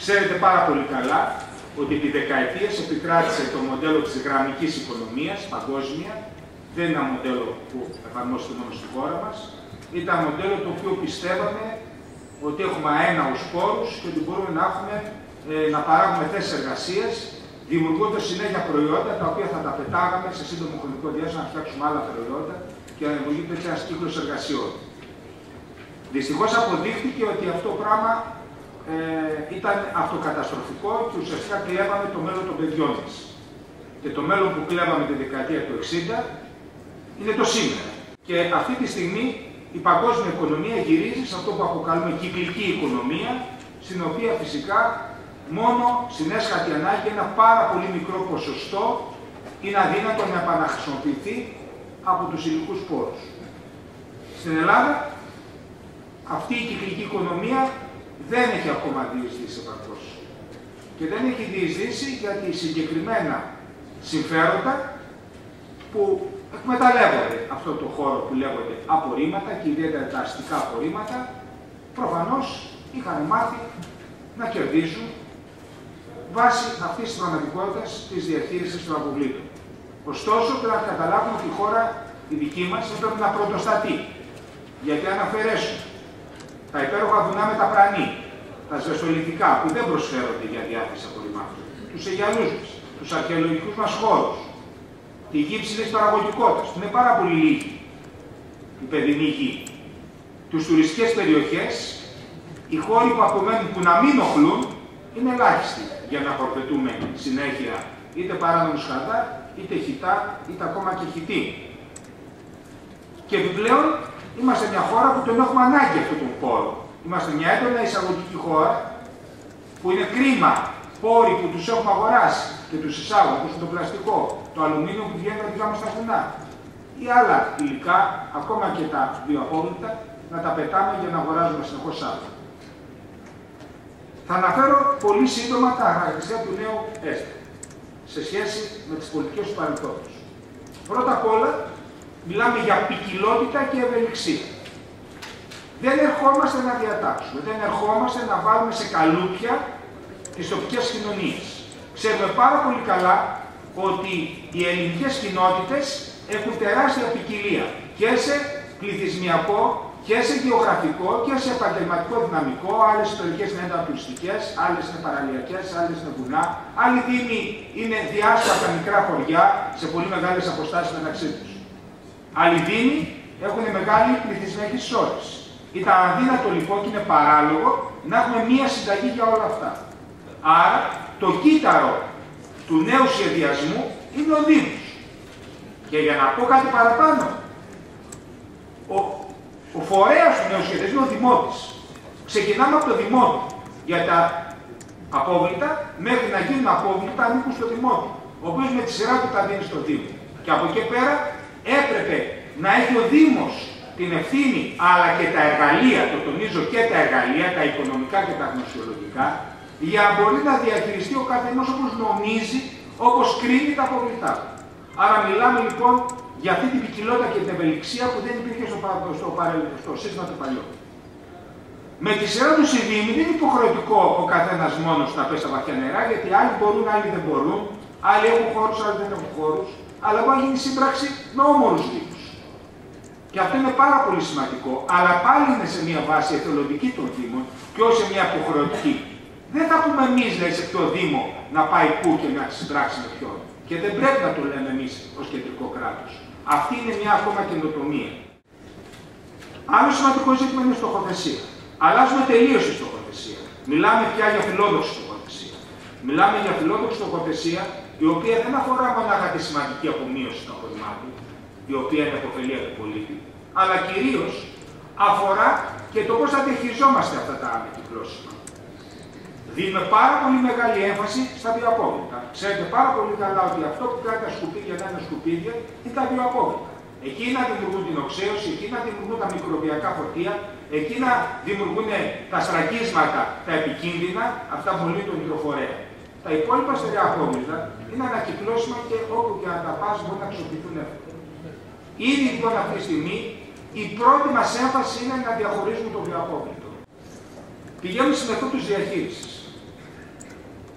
Ξέρετε πάρα πολύ καλά ότι επί δεκαετίες επικράτησε το μοντέλο της γραμμικής οικονομίας παγκόσμια. Δεν είναι ένα μοντέλο που εφαρμόζεται μόνο στη χώρα μας. Ήταν ένα μοντέλο το οποίο πιστεύαμε ότι έχουμε αέναους πόρους και ότι μπορούμε να παράγουμε θέσεις εργασίας, δημιουργώντας συνέχεια προϊόντα τα οποία θα τα πετάγαμε σε σύντομο χρονικό διάστημα να φτιάξουμε άλλα προϊόντα και να δημιουργείται έτσι ένας κύκλος εργασιών. Δυστυχώς αποδείχτηκε ότι αυτό το πράγμα ήταν αυτοκαταστροφικό και ουσιαστικά κλέβαμε το μέλλον των παιδιών μας. Και το μέλλον που κλέβαμε τη δεκαετία του 60 είναι το σήμερα. Και αυτή τη στιγμή η παγκόσμια οικονομία γυρίζει σε αυτό που αποκαλούμε κυκλική οικονομία, στην οποία φυσικά μόνο στην έσχατη ανάγκη ένα πάρα πολύ μικρό ποσοστό είναι αδύνατο να επαναχρησιμοποιηθεί από τους υλικούς πόρους. Στην Ελλάδα αυτή η κυκλική οικονομία δεν έχει ακόμα διεισδύσει επαρκώς. Και δεν έχει διεισδύσει γιατί συγκεκριμένα συμφέροντα που εκμεταλλεύονται αυτό το χώρο που λέγονται απορρίμματα και ιδιαίτερα τα αστικά απορρίμματα, προφανώς είχαν μάθει να κερδίζουν βάσει αυτής της πραγματικότητας της διαχείρισης των αποβλήτων. Ωστόσο, πρέπει να καταλάβουμε ότι η χώρα, η δική μας, δεν πρέπει να πρωτοστατεί. Γιατί αν αφαιρέσουμε τα υπέροχα βουνά με τα πρανή, τα σβεστολιθικά που δεν προσφέρονται για διάθεση απορριμμάτων, τους αιγιαλούς μας, τους αρχαιολογικούς μας χώρους, τη γη υψηλής παραγωγικότητας, που είναι πάρα πολύ λίγη η παιδινή γη, τους τουριστικές περιοχές, οι χώροι που απομένουν που να μην οχλούν είναι ελάχιστοι για να προπετούμε συνέχεια είτε παράνομους χαρτά, είτε χιτά, είτε ακόμα και χιτή. Και επιπλέον είμαστε μια χώρα που τον έχουμε ανάγκη αυτόν τον πόρο. Είμαστε μια έντονα εισαγωγική χώρα που είναι κρίμα πόροι που τους έχουμε αγοράσει και τους εισάγουμε, όπως το πλαστικό, το αλουμίνιο που βγαίνει από δικά μας στα βουνά ή άλλα υλικά, ακόμα και τα βιοαπόβλητα, να τα πετάμε για να αγοράζουμε συνεχώς άλλα. Θα αναφέρω πολύ σύντομα τα χαρακτηριστικά του νέου ΕΣΤΕ σε σχέση με τις πολιτικές του παρελθόντος. Πρώτα απ' όλα, μιλάμε για ποικιλότητα και ευελιξία. Δεν ερχόμαστε να διατάξουμε, δεν ερχόμαστε να βάλουμε σε καλούπια τις τοπικές κοινωνίες. Ξέρουμε πάρα πολύ καλά ότι οι ελληνικές κοινότητες έχουν τεράστια ποικιλία και σε πληθυσμιακό και σε γεωγραφικό και σε επαγγελματικό δυναμικό. Άλλες περιοχές είναι εντατουριστικές, άλλες είναι παραλιακές, άλλες είναι βουνά. Άλλοι δήμοι είναι διάσπαρτα μικρά χωριά σε πολύ μεγάλες αποστάσεις μεταξύ τους. Άλλοι δήμοι έχουν μεγάλη πληθυσμιακή συσσόρευση. Ήταν αδύνατο λοιπόν και είναι παράλογο να έχουμε μία συνταγή για όλα αυτά. Άρα το κύτταρο του νέου σχεδιασμού είναι ο Δήμος. Και για να πω κάτι παραπάνω, ο φορέας του νέου σχεδιασμού είναι ο Δημότης. Ξεκινάμε από το Δημότη. Για τα απόβλητα, μέχρι να γίνουν απόβλητα, ανήκουν στο Δημότη, ο οποίος με τη σειρά του τα δίνει στο Δήμο. Και από εκεί πέρα έπρεπε να έχει ο Δήμος την ευθύνη, αλλά και τα εργαλεία, το τονίζω και τα εργαλεία, τα οικονομικά και τα γνωσιολογικά, για να μπορεί να διαχειριστεί ο καθένας όπως νομίζει, όπως κρίνει τα αποβλητά. Άρα μιλάμε λοιπόν για αυτή την ποικιλότητα και την ευελιξία που δεν υπήρχε στο σύστημα του παλιού. Με τη σειρά του οι Δήμοι δεν είναι υποχρεωτικό ο καθένας μόνος να πέσει στα βαθιά νερά, γιατί άλλοι μπορούν, άλλοι δεν μπορούν, άλλοι έχουν χώρους, άλλοι δεν έχουν χώρους, αλλά μπορεί να γίνει σύμπραξη με όμορους Δήμους. Και αυτό είναι πάρα πολύ σημαντικό, αλλά πάλι είναι σε μια βάση εθελοντική των Δήμων και όχι σε μια υποχρεωτική. Δεν θα πούμε εμείς, λέει, σε ποιο Δήμο να πάει πού και να συμπράξει με ποιον. Και δεν πρέπει να το λέμε εμείς ως κεντρικό κράτος. Αυτή είναι μια ακόμα καινοτομία. Άλλο σημαντικό ζήτημα είναι η στοχοθεσία. Αλλάζουμε τελείως τη στοχοθεσία. Μιλάμε πια για φιλόδοξη στοχοθεσία. Μιλάμε για φιλόδοξη στοχοθεσία, η οποία δεν αφορά μονάχα τη σημαντική απομείωση των απορριμμάτων, η οποία είναι υποφελία του πολίτη, αλλά κυρίως αφορά και το πώς θα διαχειριζόμαστε αυτά τα ανακυκλώσιμα. Δίνουμε πάρα πολύ μεγάλη έμφαση στα βιοαπόβλητα. Ξέρετε πάρα πολύ καλά ότι αυτό που κάνει τα σκουπίδια να είναι σκουπίδια είναι τα βιοαπόβλητα. Εκεί να δημιουργούν την οξέωση, εκεί να δημιουργούν τα μικροβιακά φορτία, εκεί να δημιουργούν τα σφραγίσματα, τα επικίνδυνα, αυτά που λύνουν τον υδροφορέα. Τα υπόλοιπα στερεά απόβλητα είναι ανακυκλώσιμα και όπου και να τα πας μπορούν να αξιοποιηθούν εύκολα. Ήδη λοιπόν αυτή τη στιγμή η πρώτη μας έμφαση είναι να διαχωρίζουμε το βιοαπόβλητο. Πηγαίνουμε στη μεθόδους διαχείρισης.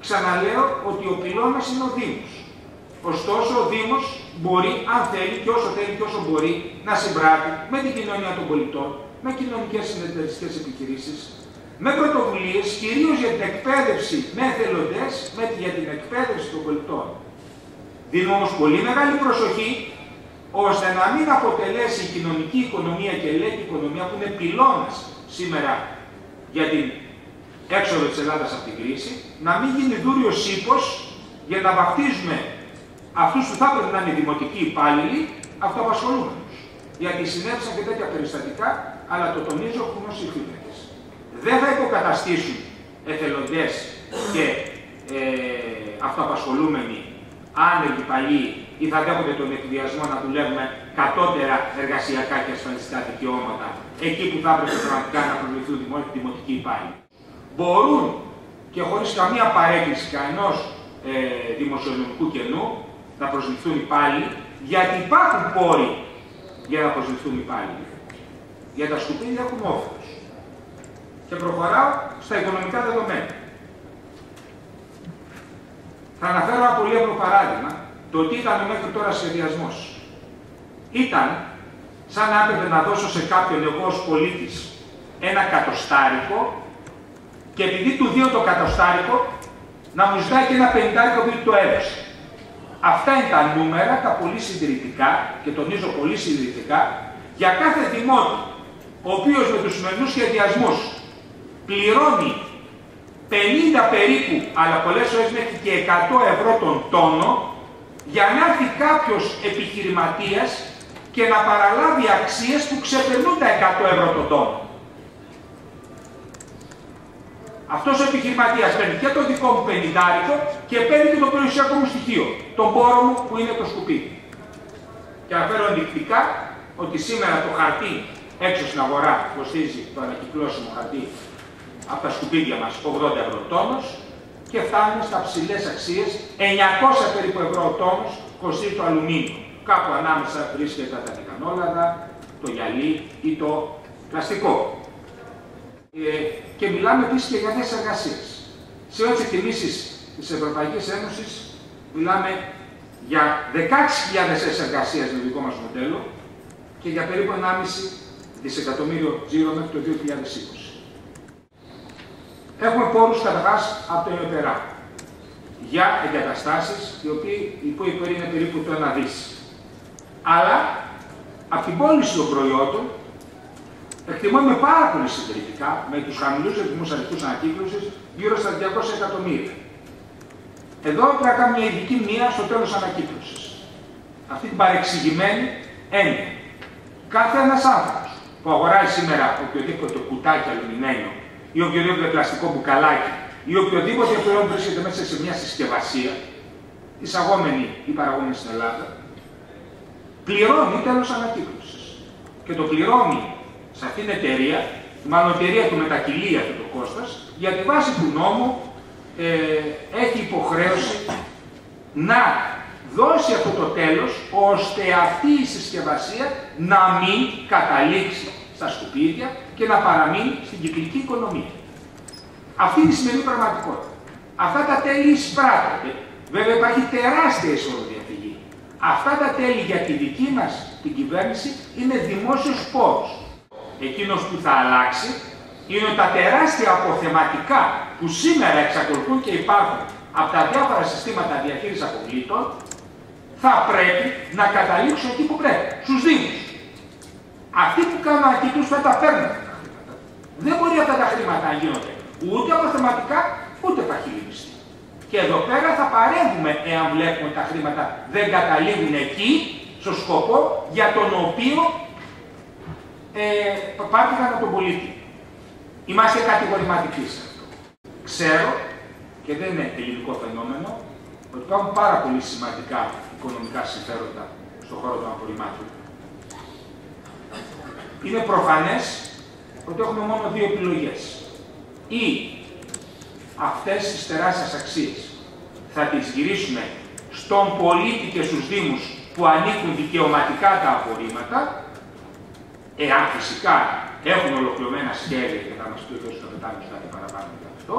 Ξαναλέω ότι ο πυλώνας είναι ο Δήμος. Ωστόσο, ο Δήμος μπορεί, αν θέλει και όσο μπορεί, να συμπράττει με την κοινωνία των πολιτών, με κοινωνικές συνεταιριστικές επιχειρήσεις, με πρωτοβουλίες, κυρίως για την εκπαίδευση με εθελοντές, για την εκπαίδευση των πολιτών. Δίνω όμως πολύ μεγάλη προσοχή, ώστε να μην αποτελέσει η κοινωνική οικονομία και η ελεύθερη οικονομία, που είναι πυλώνας σήμερα για την έξοδο της Ελλάδας από την κρίση, να μην γίνει δούριος ύπος για να βαφτίζουμε αυτούς που θα έπρεπε να είναι δημοτικοί υπάλληλοι αυτοαπασχολούμενους. Γιατί συνέβησαν και τέτοια περιστατικά, αλλά το τονίζω, έχουν ως υφήμετες. Δεν θα υποκαταστήσουν εθελοντές και αυτοαπασχολούμενοι άνεργοι παλιοί ή θα δέχονται τον εκβιασμό να δουλεύουμε κατώτερα εργασιακά και ασφαλιστικά δικαιώματα εκεί που θα έπρεπε πραγματικά να προβληθούν δημοτικοί υπάλληλοι. Μπορούν και χωρίς καμία παρέκκληση κανενός δημοσιονομικού κενού να προσληφθούν υπάλληλοι, γιατί υπάρχουν πόροι για να προσληφθούν υπάλληλοι. Για τα σκουπίδια έχουμε όφελος. Και προχωράω στα οικονομικά δεδομένα. Θα αναφέρω ένα πολύ απλό παράδειγμα, το τι ήταν μέχρι τώρα σχεδιασμός. Ήταν σαν να έπρεπε να δώσω σε κάποιον εγώ ως πολίτης ένα κατοστάρικο και επειδή του δίνω το κατοστάρικο, να μου ζητάει και ένα πενηντάρικο που το έδωσε. Αυτά είναι τα νούμερα, τα πολύ συντηρητικά, και τονίζω πολύ συντηρητικά, για κάθε δημότη, ο οποίος με τους σημερινούς σχεδιασμούς πληρώνει 50 περίπου, αλλά πολλές φορές μέχρι και 100 ευρώ τον τόνο, για να έρθει κάποιος επιχειρηματίας και να παραλάβει αξίες που ξεπερνούν τα 100 ευρώ τον τόνο. Αυτός ο επιχειρηματίας παίρνει και το δικό μου πενηντάρικο και παίρνει και το περιουσιακό μου στοιχείο, τον πόρο μου που είναι το σκουπίδι. Και αναφέρω ενδεικτικά ότι σήμερα το χαρτί έξω στην αγορά κοστίζει, το ανακυκλώσιμο χαρτί από τα σκουπίδια μας, 80 ευρώ τόνος, και φτάνουμε στα ψηλές αξίες, 900 περίπου ευρώ τόνος κοστίζει το αλουμίνιο. Κάπου ανάμεσα βρίσκεται τα τιτανόλαδα, το γυαλί ή το πλαστικό. Και μιλάμε επίσης και για θέσεις εργασίας. Σε όλες τις εκτιμήσεις της Ευρωπαϊκής Ένωσης μιλάμε για 16.000 θέσεις εργασίας με το δικό μας μοντέλο και για περίπου 1,5 δισεκατομμύριο τζίρο μέχρι το 2020. Έχουμε πόρους καταρχάς από το ΕΟΤΕΡΑ για εγκαταστάσεις οι οποίοι είναι περίπου το 1 δις. Αλλά από την πώληση των προϊόντων εκτιμούμε πάρα πολύ συντηρητικά, με τους χαμηλούς ρυθμούς αριθμούς ανακύκλωσης, γύρω στα 200 εκατομμύρια. Εδώ πρέπει να κάνουμε μια ειδική μνήμα στο τέλος ανακύκλωσης. Αυτή την παρεξηγημένη έννοια. Κάθε ένας άνθρωπος που αγοράζει σήμερα οποιοδήποτε κουτάκι αλουμινένιο ή οποιοδήποτε πλαστικό μπουκαλάκι ή οποιοδήποτε προϊόν βρίσκεται μέσα σε μια συσκευασία, εισαγόμενη ή παραγόμενη στην Ελλάδα, πληρώνει τέλος ανακύκλωσης. Και το πληρώνει σε αυτήν την εταιρεία, μάλλον η εταιρεία του μετακυλεί αυτό το κόστος, για τη βάση του νόμου έχει υποχρέωση να δώσει αυτό το τέλος, ώστε αυτή η συσκευασία να μην καταλήξει στα σκουπίδια και να παραμείνει στην κυκλική οικονομία. Αυτή είναι η σημερινή πραγματικότητα. Αυτά τα τέλη εισπράττονται. Βέβαια υπάρχει τεράστια εισοδοδιαφυγή. Αυτά τα τέλη για τη δική μας την κυβέρνηση είναι δημόσιος πόρος. Εκείνος που θα αλλάξει είναι τα τεράστια αποθεματικά που σήμερα εξακολουθούν και υπάρχουν από τα διάφορα συστήματα διαχείρισης αποβλήτων, θα πρέπει να καταλήξουν εκεί που πρέπει, στους Δήμους. Αυτοί που κάνουν ανακύκλωση θα τα παίρνουν αυτά τα χρήματα. Δεν μπορεί αυτά τα χρήματα να γίνονται ούτε αποθεματικά ούτε παχυλιμιστή. Και εδώ πέρα θα παρέμβουμε εάν βλέπουμε τα χρήματα δεν καταλήγουν εκεί, στο σκοπό για τον οποίο πάρθηκαν από τον πολίτη. Είμαστε κατηγορηματικοί σε αυτό. Ξέρω, και δεν είναι ελληνικό φαινόμενο, ότι υπάρχουν πάρα πολύ σημαντικά οικονομικά συμφέροντα στον χώρο των απορριμμάτων. Είναι προφανές ότι έχουμε μόνο δύο επιλογές. Ή αυτές τις τεράστιες αξίες θα τις γυρίσουμε στον πολίτη και στους Δήμους που ανήκουν δικαιωματικά τα απορρίμματα, εάν φυσικά έχουν ολοκληρωμένα σχέδια και θα μας πει ότι θα πετάμε κάτι παραπάνω για αυτό,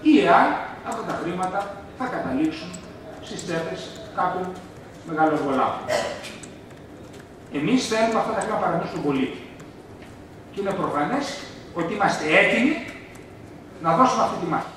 ή εάν αυτά τα χρήματα θα καταλήξουν στις τσέπες κάποιων μεγαλοεργολάβων. Εμείς θέλουμε αυτά τα χρήματα να παραμείνουν στον πολίτη. Και είναι προφανές ότι είμαστε έτοιμοι να δώσουμε αυτή τη μάχη.